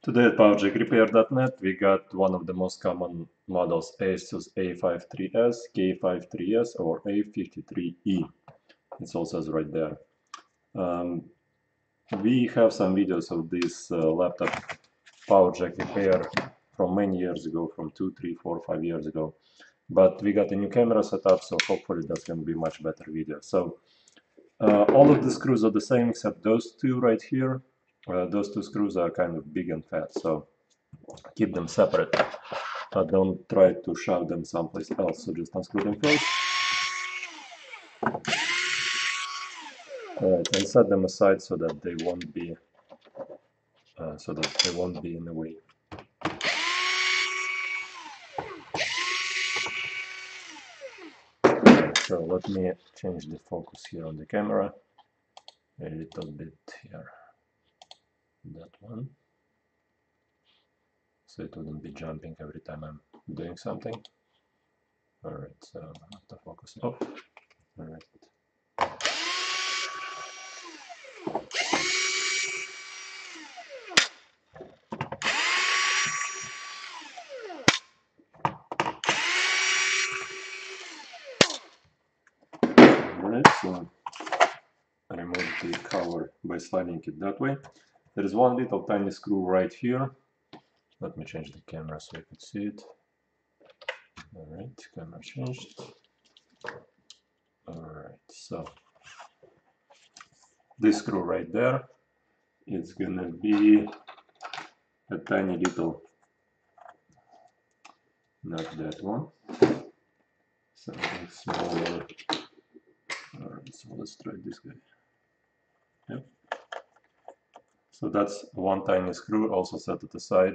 Today at PowerJackRepair.net we got one of the most common models, Asus a53s, k53s or a53e. It all says right there. We have some videos of this laptop PowerJack repair from many years ago, from 2, 3, 4, 5 years ago. But we got a new camera set up, so hopefully that's going to be a much better video. So all of the screws are the same except those two right here. Those two screws are kind of big and fat, so keep them separate. Don't try to shove them someplace else, so just unscrew them first. Alright, and set them aside so that they won't be in the way. So let me change the focus here on the camera a little bit here. That one. So it wouldn't be jumping every time I'm doing something. Alright, so I have to focus off. Alright. Alright, so remove the cover by sliding it that way. There is one little tiny screw right here. Let me change the camera so you can see it. Alright, camera changed. Alright, so this screw right there, it's gonna be a tiny little, not that one, something smaller. Alright, so let's try this guy. Yep. So that's one tiny screw, also set it aside,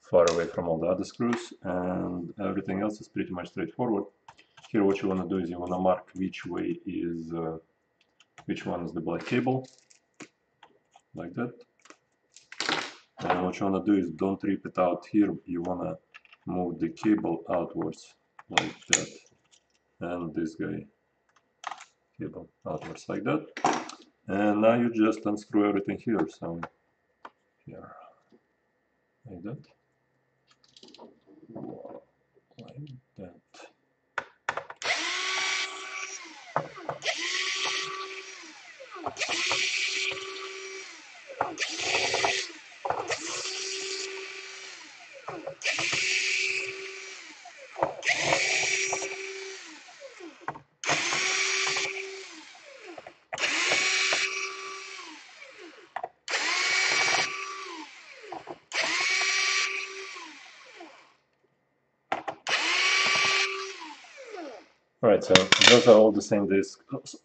far away from all the other screws, and everything else is pretty much straightforward. Here what you want to do is you want to mark which one is the black cable, like that. And what you want to do is don't rip it out here, you want to move the cable outwards, like that, and this guy, cable outwards like that. And now you just unscrew everything here, so here, like that, like that. Alright, so those are all the same disc,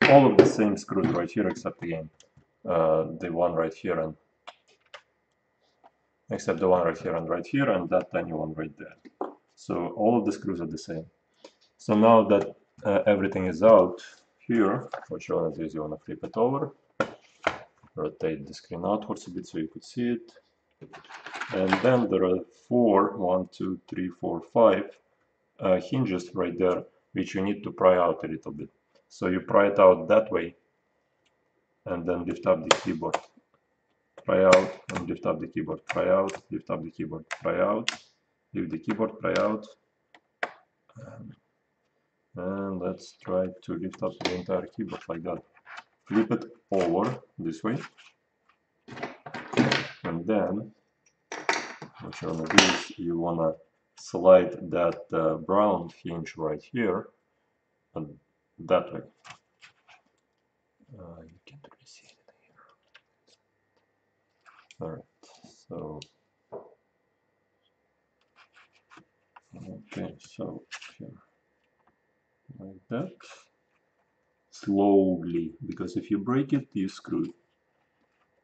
all of the same screws right here, except again the one right here and right here, and that tiny one right there. So all of the screws are the same. So now that everything is out here, what you want to do is you want to flip it over, rotate the screen outwards a bit so you could see it, and then there are 5 hinges right there, which you need to pry out a little bit. So you pry it out that way, and then lift up the keyboard. Pry out and lift up the keyboard. Pry out, lift up the keyboard. Pry out, lift the keyboard, pry out. And let's try to lift up the entire keyboard like that. Flip it over this way. And then what you want to do is you want to slide that brown hinge right here and that way. You can't really see anything here. Alright, so okay, so here, like that. Slowly, because if you break it, you screw it.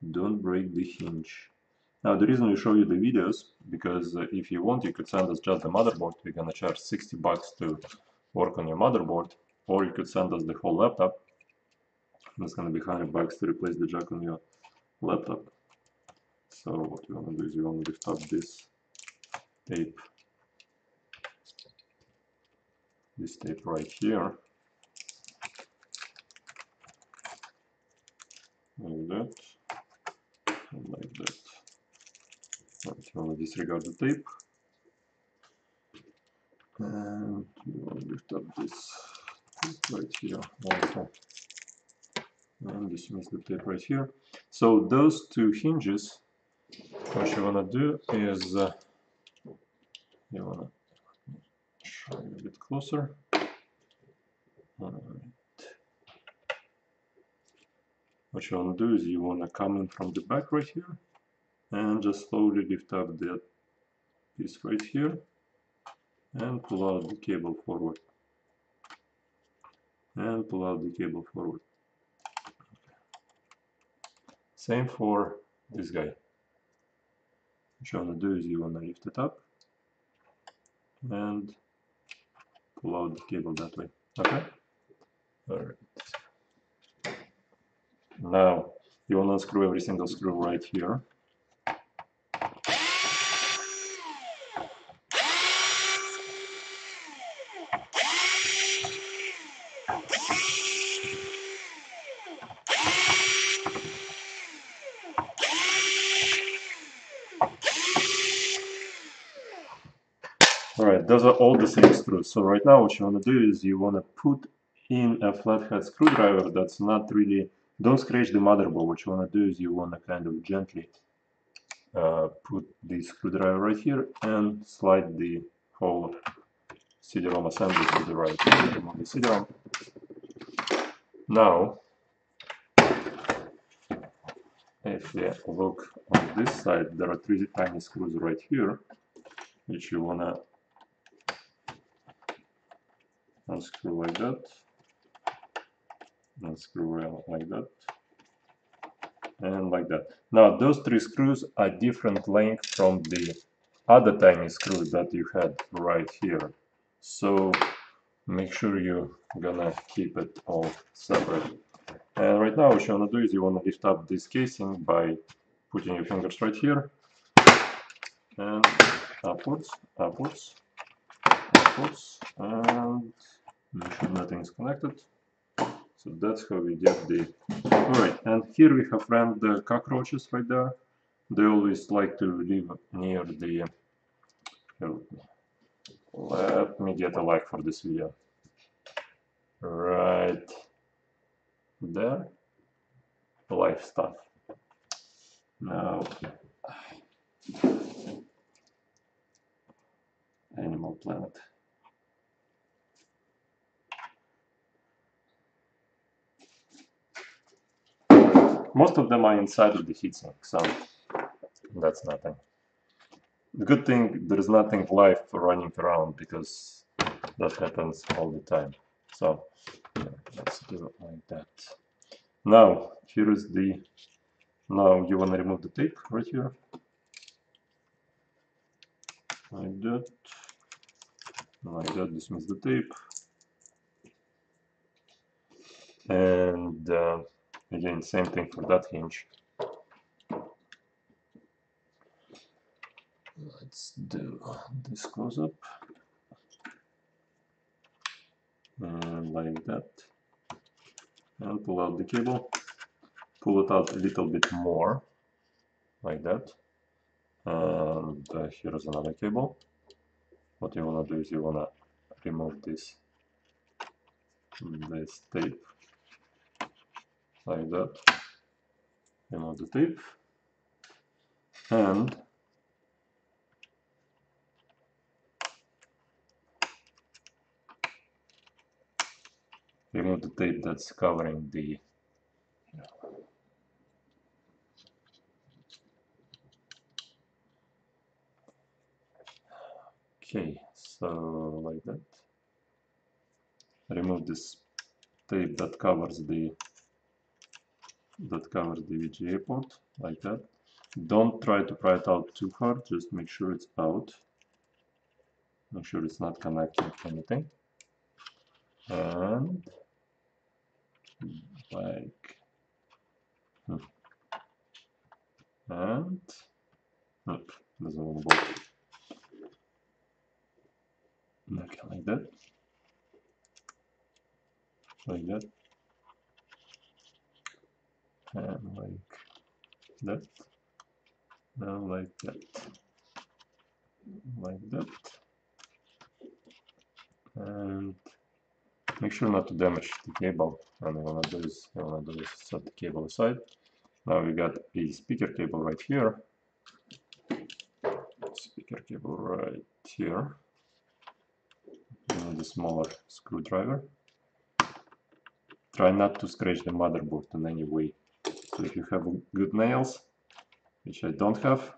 Don't break the hinge. Now the reason we show you the videos, because if you want, you could send us just the motherboard. We're gonna charge 60 bucks to work on your motherboard, or you could send us the whole laptop. It's gonna be 100 bucks to replace the jack on your laptop. So what you wanna do is you wanna lift up this tape right here, like that, and like that. Right, you want to disregard the tape. And you want to lift up this right here also. And dismiss the tape right here. So those two hinges, what you want to do is you want to show it a bit closer. What you want to do is you want to come in from the back right here and just slowly lift up that piece right here and pull out the cable forward. And pull out the cable forward. Same for this guy. What you want to do is you want to lift it up and pull out the cable that way. Okay? Alright. Now you want to unscrew every single screw right here. Alright, those are all the same screws. So right now what you want to do is you want to put in a flathead screwdriver that's not really, don't scratch the motherboard. What you want to do is you want to kind of gently put the screwdriver right here and slide the whole CD-ROM assembly to the right. Remove the CD-ROM. Now, if you look on this side, there are three tiny screws right here, which you want to unscrew like that, unscrew like that, and like that. Now, those three screws are different length from the other tiny screws that you had right here. So make sure you're gonna keep it all separate. And right now what you want to do is you want to lift up this casing by putting your fingers right here and upwards, upwards, upwards, and make sure nothing is connected. So that's how we get the... Alright, and here we have ran the cockroaches right there. They always like to live near the... Let me get a like for this video. Right there. Life stuff. Now, Animal Planet. Most of them are inside of the heatsink, so that's nothing. The good thing, there is nothing live running around because that happens all the time. So yeah, let's do it like that. Now, here is the... Now you want to remove the tape right here. Like that. Like that, dismiss the tape. And again, same thing for that hinge. Let's do this close up. And like that. And pull out the cable. Pull it out a little bit more. Like that. And here is another cable. What you want to do is you want to remove this tape like that. Remove the tape and remove the tape that's covering the... Okay, so like that. Remove this tape that covers the VGA port, like that. Don't try to pry it out too hard, just make sure it's out. Make sure it's not connecting to anything. And like... And... Nope, doesn't want to bolt. Okay, like that. Like that. And like that. like that, and make sure not to damage the cable. And you wanna do is set the cable aside. Now we got a speaker cable right here. Speaker cable right here. We need a smaller screwdriver. Try not to scratch the motherboard in any way. So if you have good nails, which I don't have,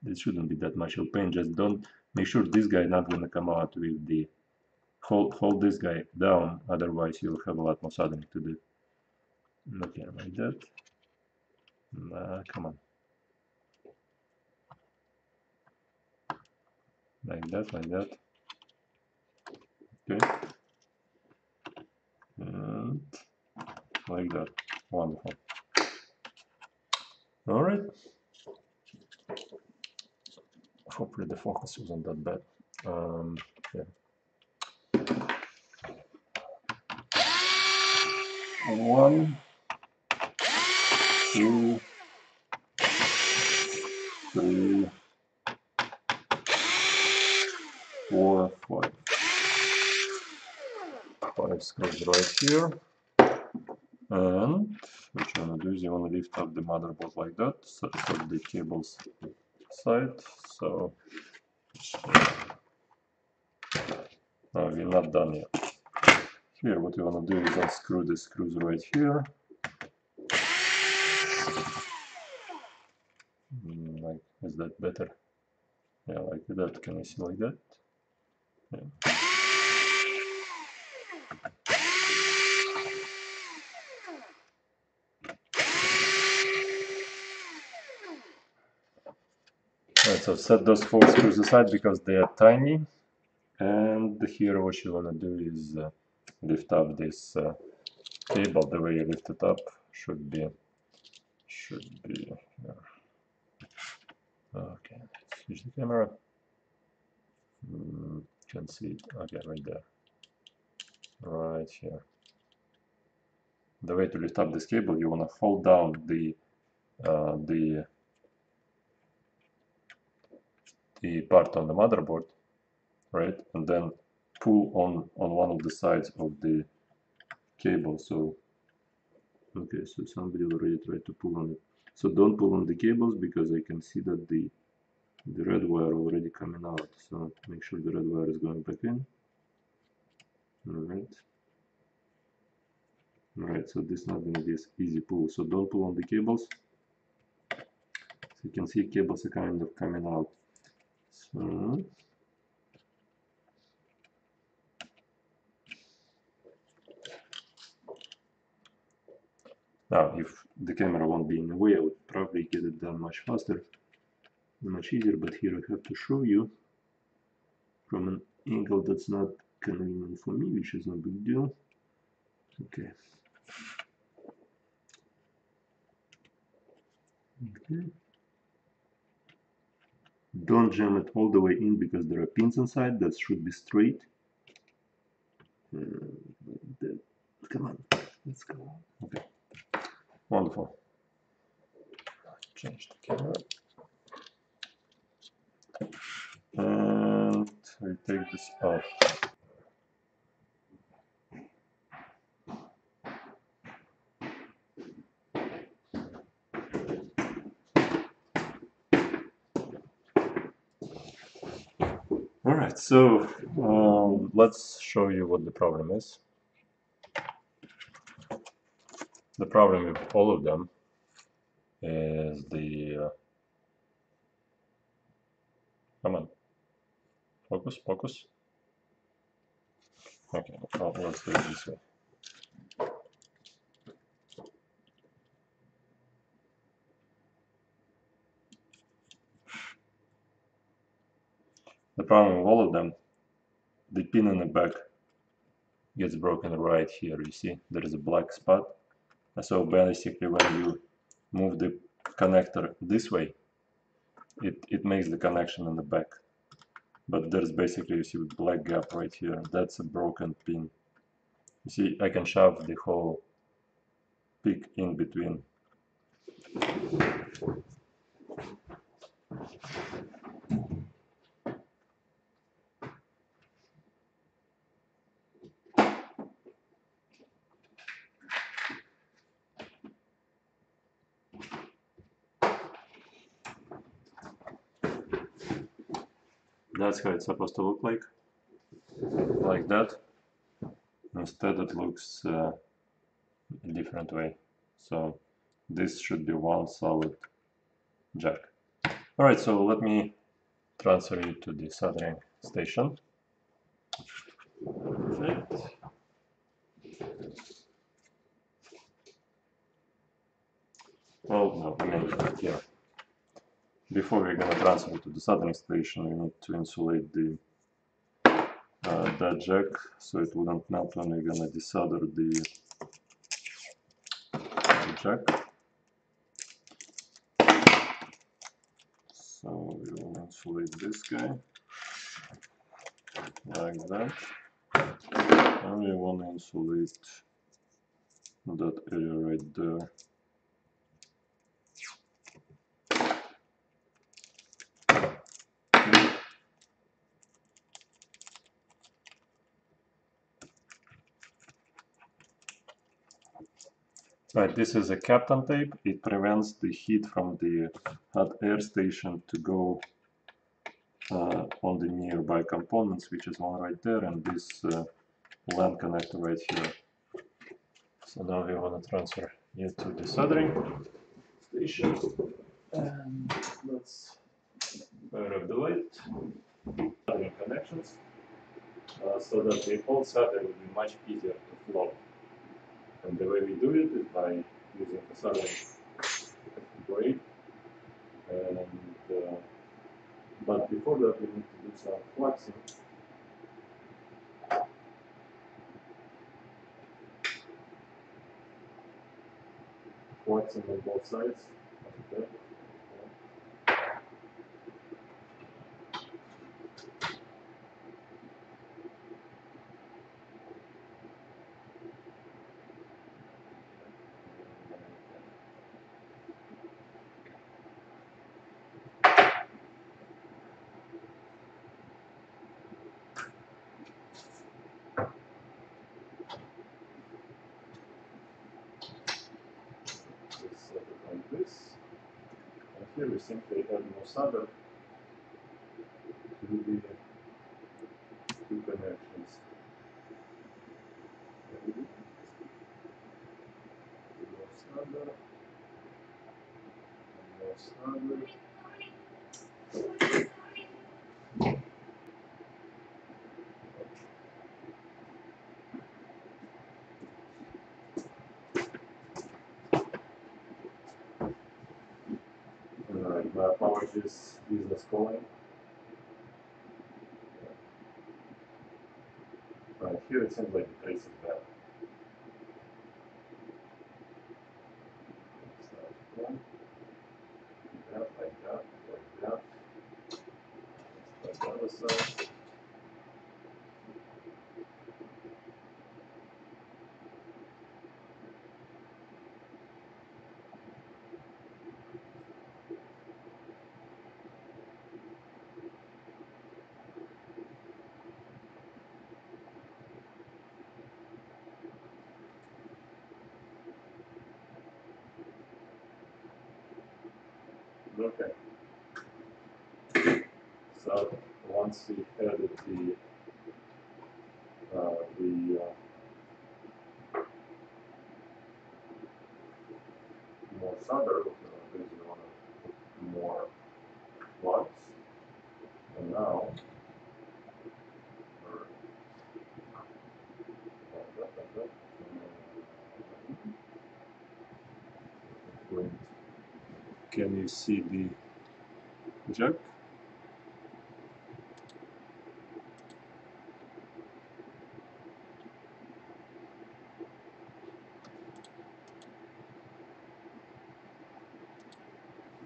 it shouldn't be that much of pain. Just don't make sure this guy not gonna come out with the hold this guy down, otherwise you'll have a lot more soldering to do. Okay, like that. Come on. Like that. Okay. And like that. Wonderful. Alright. Hopefully the focus wasn't that bad. Yeah. 1, 2, 3, 4, 5. 5 screws right here. And what you want to do is you want to lift up the motherboard like that, so the cables side. So now we're not done yet. Here, what you want to do is unscrew the screws right here. Like, is that better? Yeah, like that. Can you see like that? Yeah. Right, so set those 4 screws aside because they are tiny. And here what you want to do is lift up this cable. The way you lift it up should be here. Okay, switch the camera. Can see it. Okay, right there, right here. The way to lift up this cable, you want to hold down the part on the motherboard, right, and then pull on one of the sides of the cable. So okay, so somebody already tried to pull on it. So don't pull on the cables because I can see that the red wire already coming out. So make sure the red wire is going back in. Alright, so this is not gonna be an easy pull. So don't pull on the cables. So you can see cables are kind of coming out. So now, if the camera won't be in the way, I would probably get it done much faster, much easier, but here I have to show you from an angle that's not convenient for me, which is no big deal. Okay. Okay. Don't jam it all the way in because there are pins inside that should be straight. Come on, let's go. Okay, wonderful. Change the camera. And we take this off. Alright, so let's show you what the problem is. The problem with all of them is the come on, focus. Okay, well, let's do it this way. The problem with all of them, the pin in the back gets broken right here. You see, there is a black spot. So basically, when you move the connector this way, it makes the connection in the back. But there's basically, you see, a black gap right here. That's a broken pin. You see, I can shove the whole pick in between. That's how it's supposed to look like that. Instead it looks a different way. So this should be one solid jack. Alright, so let me transfer it to the soldering station. Perfect. Oh no, I mean here. Before we're gonna transfer it to the soldering station, we need to insulate that jack so it wouldn't melt when we're gonna desolder the jack. So we will insulate this guy like that, and we want to insulate that area right there. Right, this is a Kapton tape. It prevents the heat from the hot air station to go on the nearby components, which is one right there, and this LAN connector right here. So now we want to transfer it to the soldering station, and let's fire up the light. Soldering connections, so that the whole solder will be much easier to flow. And the way we do it is by using the soldering blade, and but before that we need to do some fluxing. Fluxing on both sides. Okay. Just set it like this. And here we simply add more solder to the two connections. More solder, and more solder. Alright, my apologies, business calling. Right, here it seems like the trace is bad. Like that, like that, like that. Like the other side. Okay. So once we added the more solder, basically want to put more plugs, and now can you see the jack?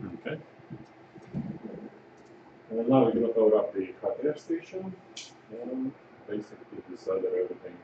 Okay. And now we're going to power up the hot air station and basically desolder everything.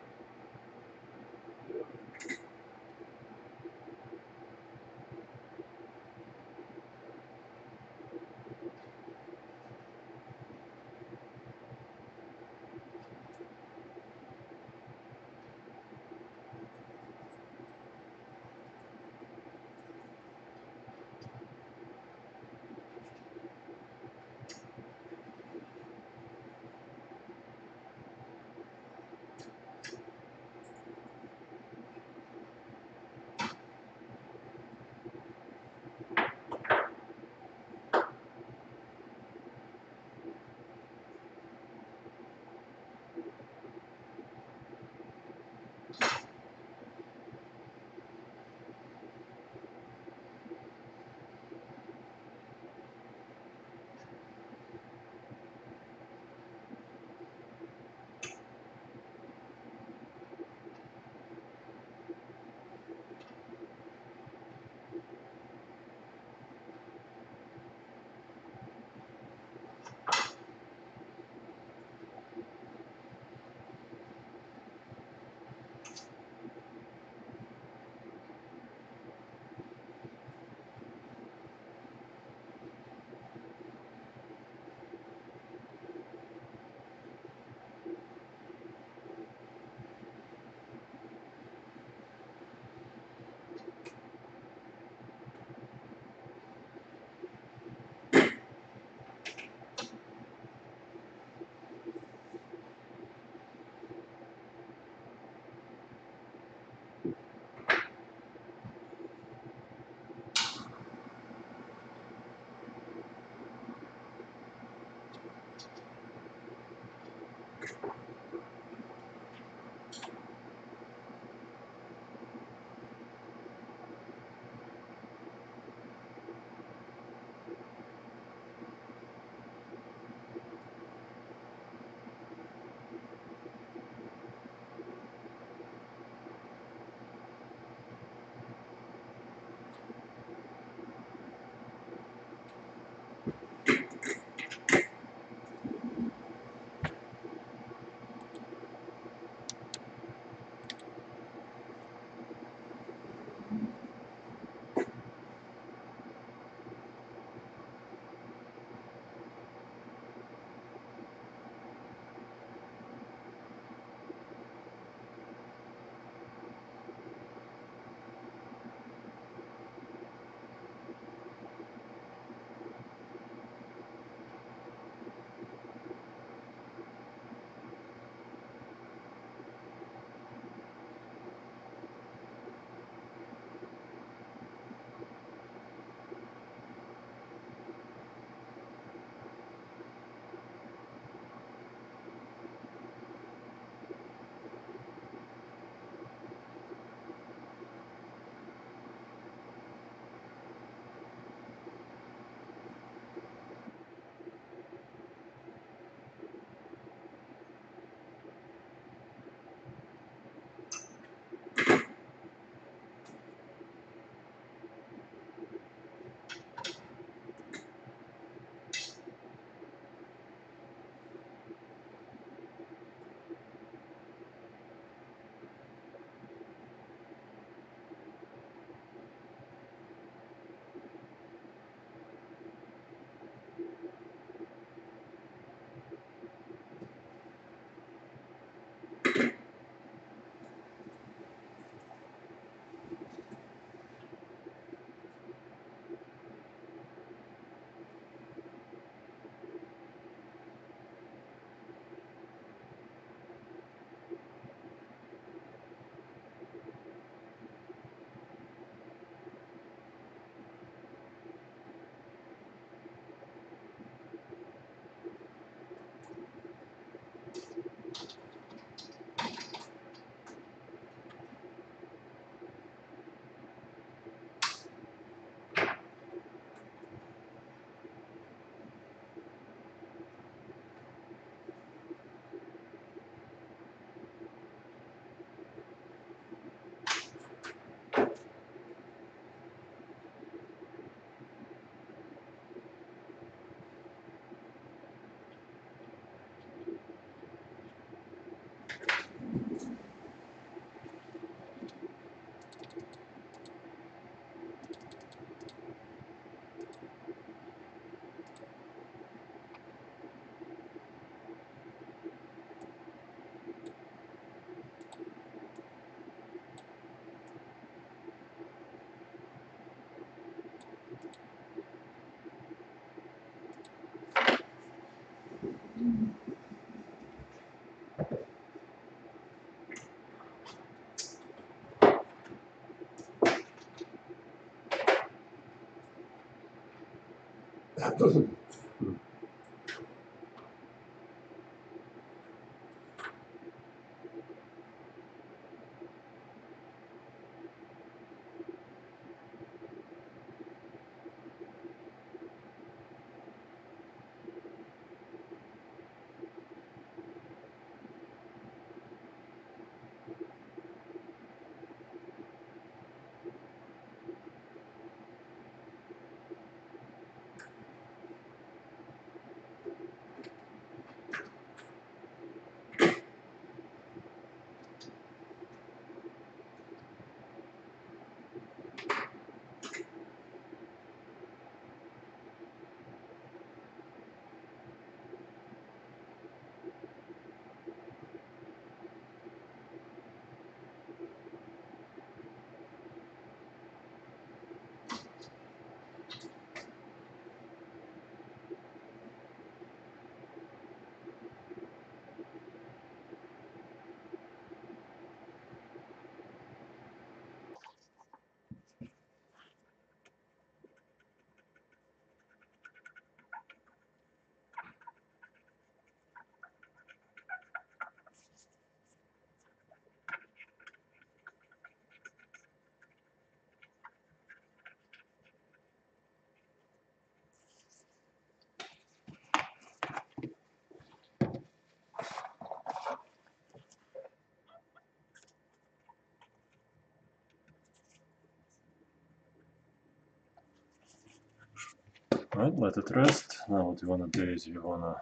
Right, let it rest. Now what you wanna do is you wanna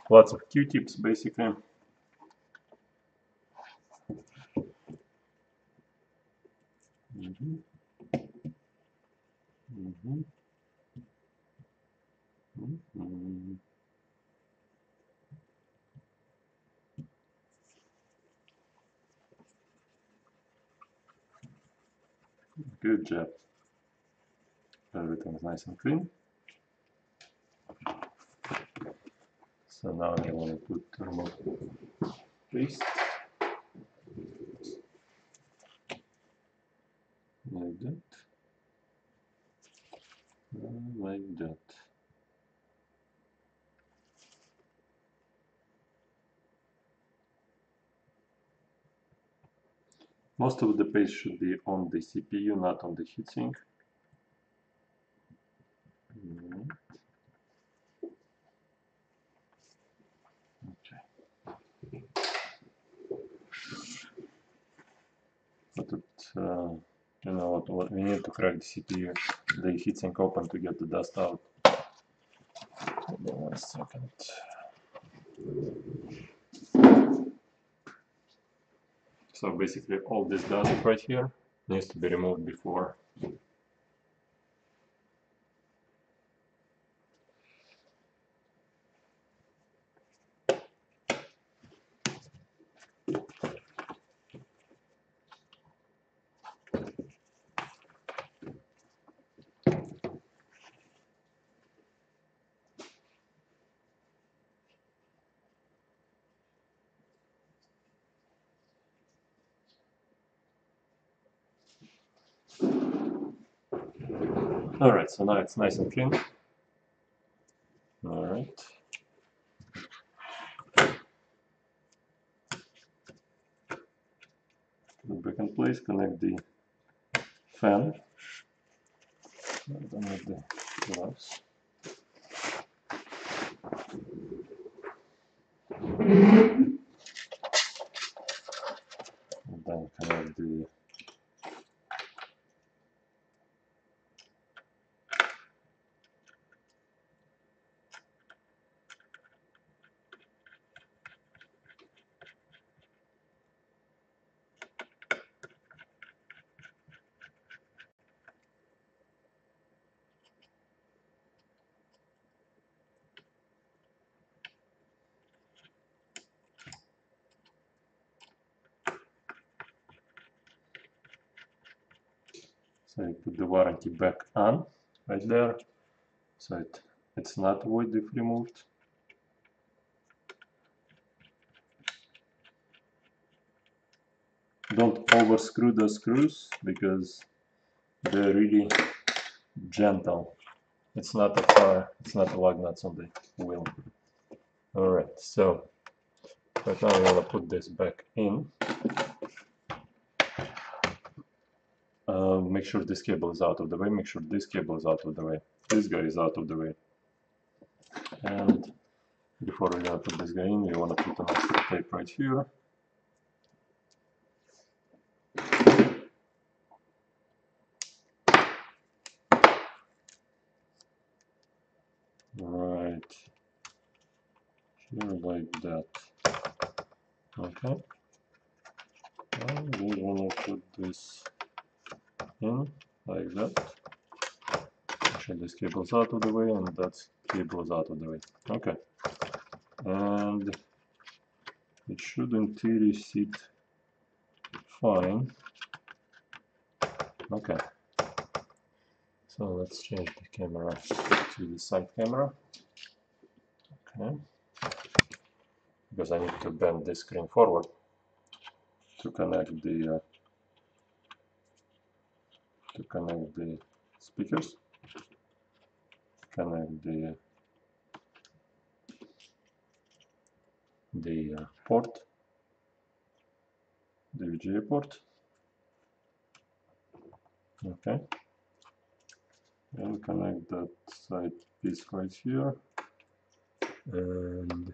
lots of Q-tips basically. Good job. Everything's nice and clean. So now I want to put thermal paste like that, and like that. Most of the paste should be on the CPU, not on the heatsink. Okay. But you know what, we need to crack the CPU, the heatsink open to get the dust out. Hold on 1 second. So basically all this dust right here needs to be removed before. Alright, so now it's nice and clean. Alright. Put back in place, connect the fan. I don't have the gloves. And then connect the so you put the warranty back on right there, so it's not void if removed. Don't over screw the screws because they're really gentle. It's not a lug nuts on the wheel. Alright, so right now we want to put this back in. Make sure this cable is out of the way, make sure this cable is out of the way, this guy is out of the way. And before we're going to put this guy in, we want to put an extra tape right here. Right here like that. Okay. And we want to put this in like that. Actually, this cable is out of the way and that cable is out of the way. Okay. And it should in theory sit fine. Okay. So let's change the camera to the side camera. Okay. Because I need to bend this screen forward to connect the speakers, connect the port, the VGA port. Okay, and connect that side piece right here, and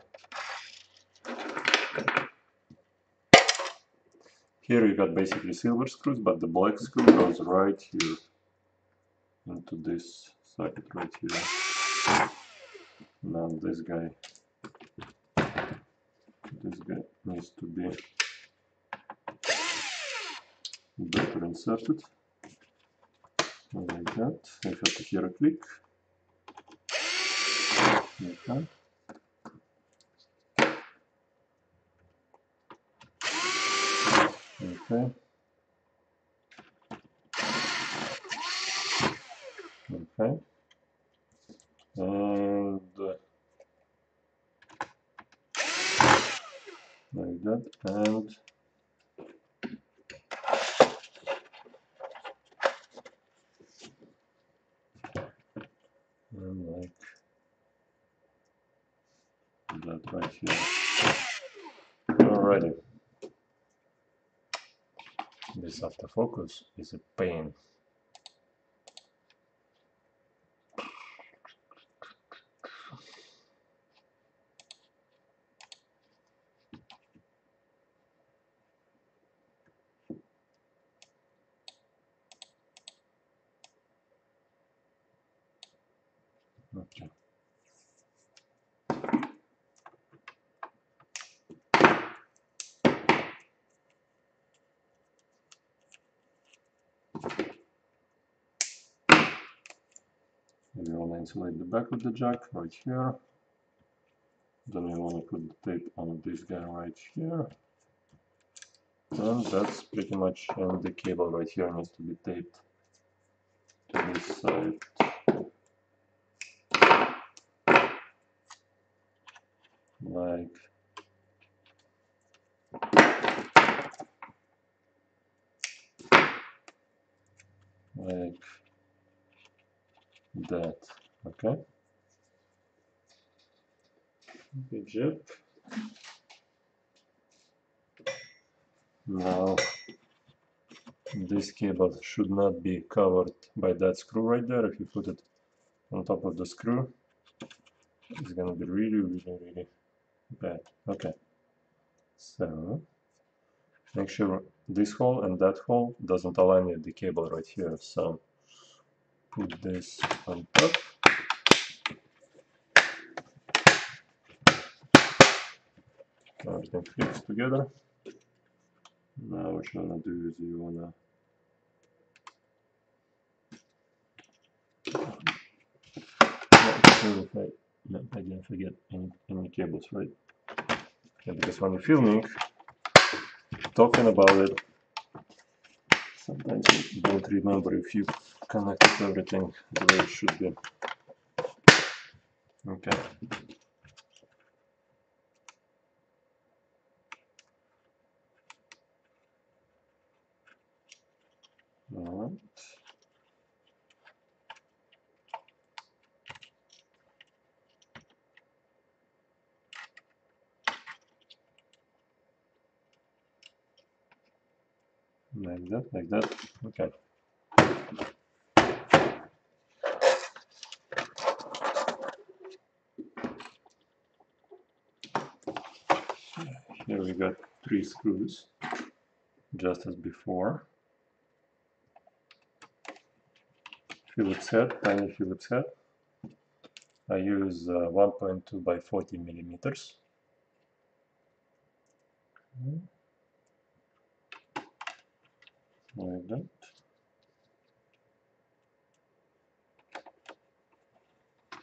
here you got basically silver screws, but the black screw goes right here into this socket right here. Now this guy needs to be better inserted like that. I have to hear a click. Okay. Okay. Okay. And like that, and like that right here. Alrighty. This autofocus is a pain. Okay. We want to insulate the back of the jack right here. Then we want to put the tape on this guy right here. And that's pretty much, and the cable right here needs to be taped to this side. Like that. Okay. Good job. Now this cable should not be covered by that screw right there. If you put it on top of the screw, it's gonna be really bad. Okay, so make sure this hole and that hole doesn't align with the cable right here. So put this on top. Everything fits together. Now what you wanna do is you wanna I didn't forget any cables, right? Yeah, because when you're filming, talking about it, sometimes you don't remember if you connected everything the way it should be. Okay. Alright. Like that, okay. Here we got 3 screws, just as before. Phillips head, tiny Phillips head. I use 1.2 by 40 millimeters. Like that.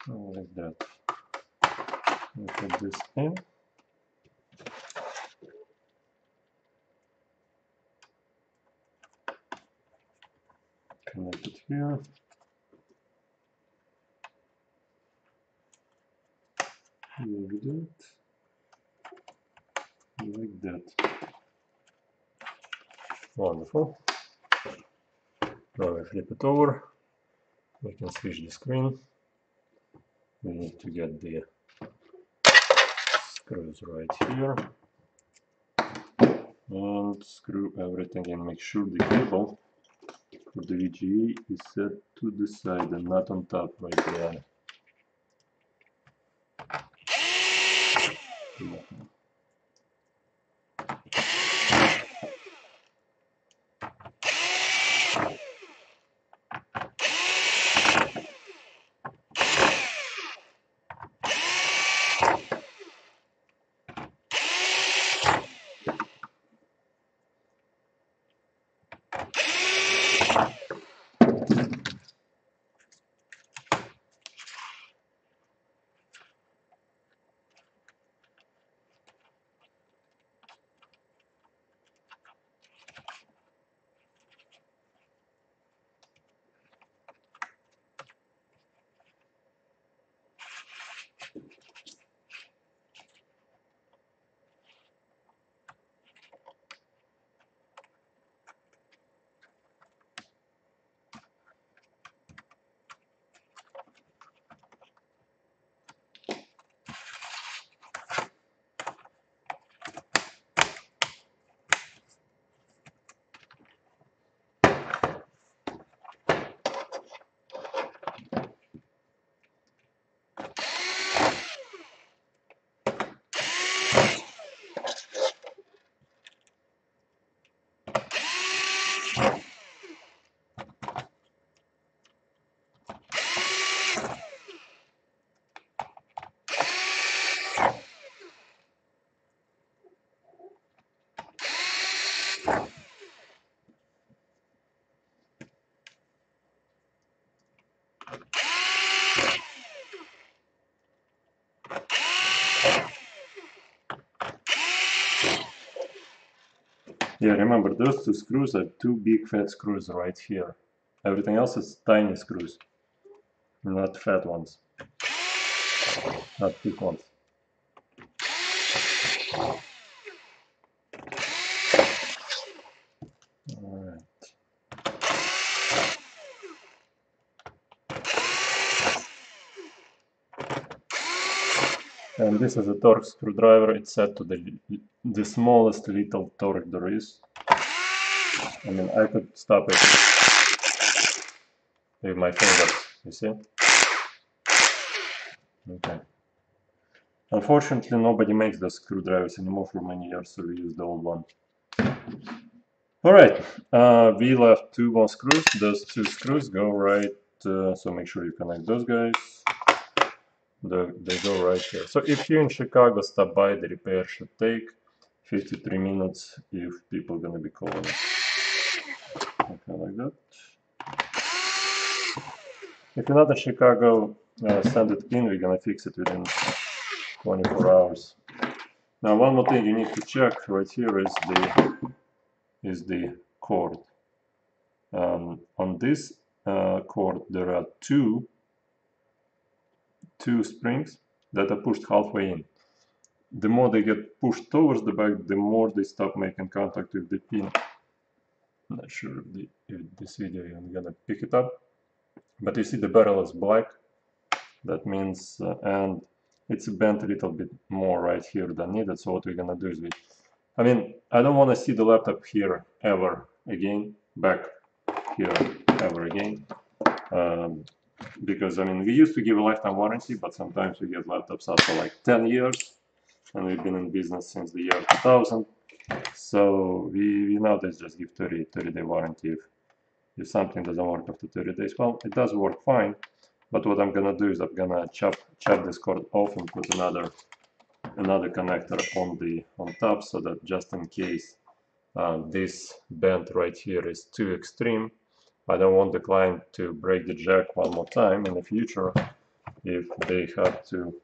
Like that. We put this in. Connect it here. Like that. Like that. Wonderful. Now we flip it over. We can switch the screen. We need to get the screws right here. And screw everything in. Make sure the cable for the VGA is set to the side and not on top right there. Yeah, remember those 2 screws are 2 big fat screws right here. Everything else is tiny screws, not fat ones, not thick ones. Alright. And this is a torque screwdriver. It's set to the smallest little torque there is. I mean, I could stop it with my fingers, you see? Okay. Unfortunately, nobody makes those screwdrivers anymore for many years, so we use the old one. Alright, we left 2 more screws. Those 2 screws go right, so make sure you connect those guys. They go right here. So if you're in Chicago, stop by. The repair should take 53 minutes if people are gonna be calling. Okay, like that. If you're not in Chicago, send it in. We're gonna fix it within 24 hours. Now, one more thing you need to check right here is the cord. On this cord, there are two springs that are pushed halfway in. The more they get pushed towards the back, the more they stop making contact with the pin. Not sure if this video is gonna pick it up, but you see the barrel is black. That means, and it's bent a little bit more right here than needed. So what we're gonna do is I mean, I don't want to see the laptop here ever again, back here ever again, because I mean, we used to give a lifetime warranty, but sometimes we get laptops after like 10 years, and we've been in business since the year 2000. So we nowadays just give 30-day warranty if something doesn't work after 30 days. Well, it does work fine, but what I'm gonna do is I'm gonna chop this cord off and put another connector on top, so that just in case this bend right here is too extreme, I don't want the client to break the jack one more time in the future if they have to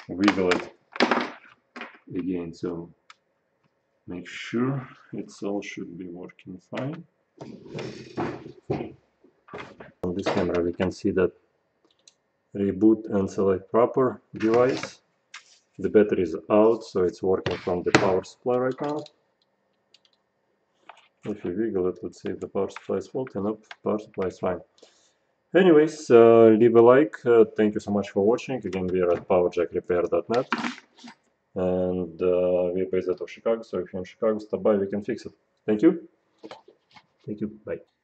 wiggle it again. So make sure it's all should be working fine. On this camera we can see that reboot and select proper device. The battery is out, so it's working from the power supply right now. If you wiggle it, let's see if the power supply is faulty. Nope, power supply is fine. Anyways, leave a like. Thank you so much for watching. Again, we are at powerjackrepair.net, and we're based out of Chicago. So if you're in Chicago, stop by, we can fix it. Thank you. Thank you. Bye.